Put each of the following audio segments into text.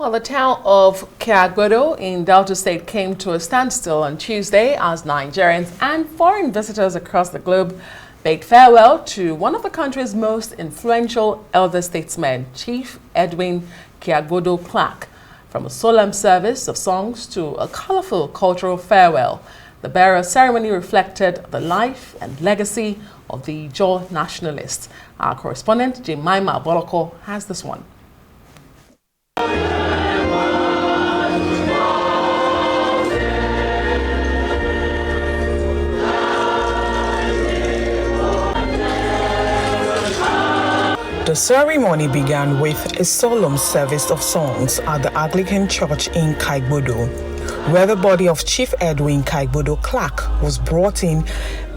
Well, the town of Kiagbodo in Delta State came to a standstill on Tuesday as Nigerians and foreign visitors across the globe bade farewell to one of the country's most influential elder statesmen, Chief Edwin Kiagbodo Clark. From a solemn service of songs to a colorful cultural farewell, the burial ceremony reflected the life and legacy of the Ijaw nationalist. Our correspondent, Jemima Boloko, has this one. The ceremony began with a solemn service of songs at the Anglican Church in Kiagbodo, where the body of Chief Edwin Kiagbodo Clark was brought in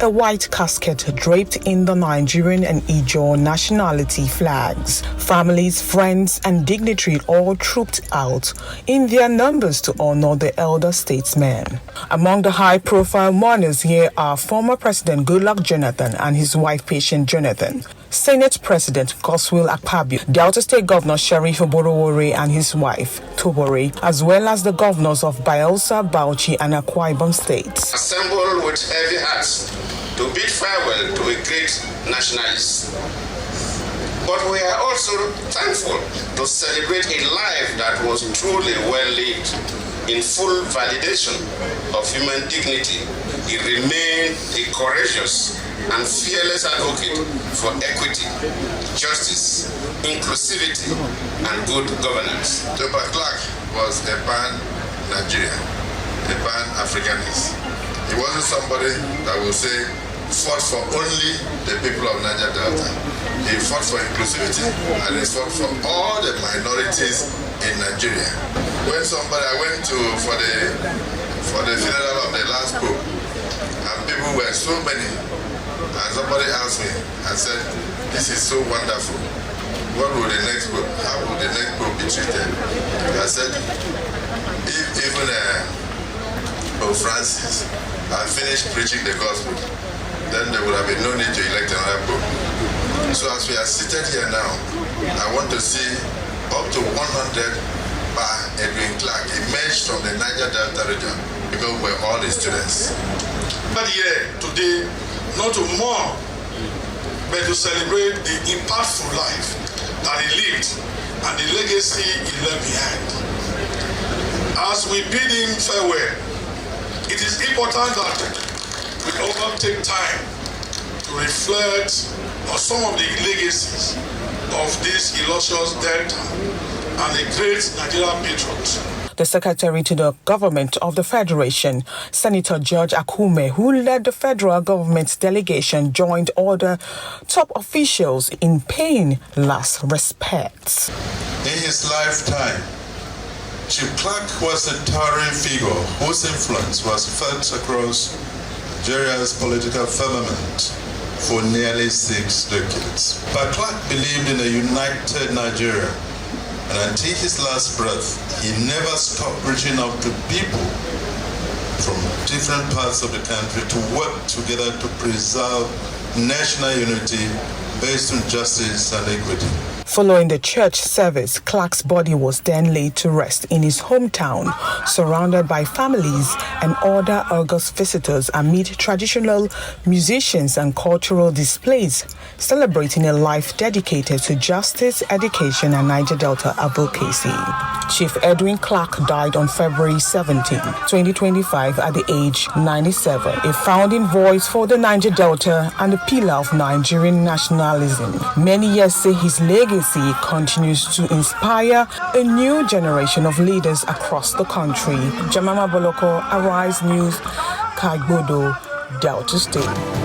a white casket draped in the Nigerian and Ijaw nationality flags. Families, friends, and dignitaries all trooped out in their numbers to honor the elder statesman. Among the high-profile mourners here are former President Goodluck Jonathan and his wife Patient Jonathan, Senate President Godswill Akpabio, Delta State Governor Sheriff Oborowore and his wife Tobore, as well as the governors of Bayelsa, Bauchi, and Akwa Ibom states. Assembled with heavy hearts to bid farewell to a great nationalist. But we are also thankful to celebrate a life that was truly well lived, in full validation of human dignity. He remained a courageous and fearless advocate for equity, justice, inclusivity, and good governance. Dr. Clark was a pan-Nigerian, a pan-Africanist. He wasn't somebody that will say, fought for only the people of Niger Delta. He fought for inclusivity and he fought for all the minorities in Nigeria. When I went for the funeral of the last pope, and people were so many, and somebody asked me and said, "This is so wonderful. What will the next pope? How will the next pope be treated?" I said, if even Pope Francis had finished preaching the gospel, then there would have been no need to elect another pope. So as we are seated here now, I want to see up to 100 by Edwin Clark emerged from the Niger Delta region, because we're all the students. But here today, not to mourn, but to celebrate the impactful life that he lived and the legacy he left behind. As we bid him farewell, it is important that we all take time to reflect on some of the legacies of this illustrious Delta and the great Nigerian patriot. The Secretary to the Government of the Federation, Senator George Akume, who led the federal government's delegation, joined all the top officials in paying last respects. In his lifetime, Chief Clark was a towering figure whose influence was felt across Nigeria's political firmament for nearly 6 decades. But Clark believed in a united Nigeria, and until his last breath, he never stopped reaching out to people from different parts of the country to work together to preserve national unity based on justice and equity. Following the church service, Clark's body was then laid to rest in his hometown, surrounded by families and other august visitors amid traditional musicians and cultural displays, celebrating a life dedicated to justice, education, and Niger Delta advocacy. Chief Edwin Clark died on February 17, 2025 at the age 97, a founding voice for the Niger Delta and a pillar of Nigerian nationalism. Many yet say his legacy continues to inspire a new generation of leaders across the country. Jemima Boloko, Arise News, Kiagbodo, Delta State.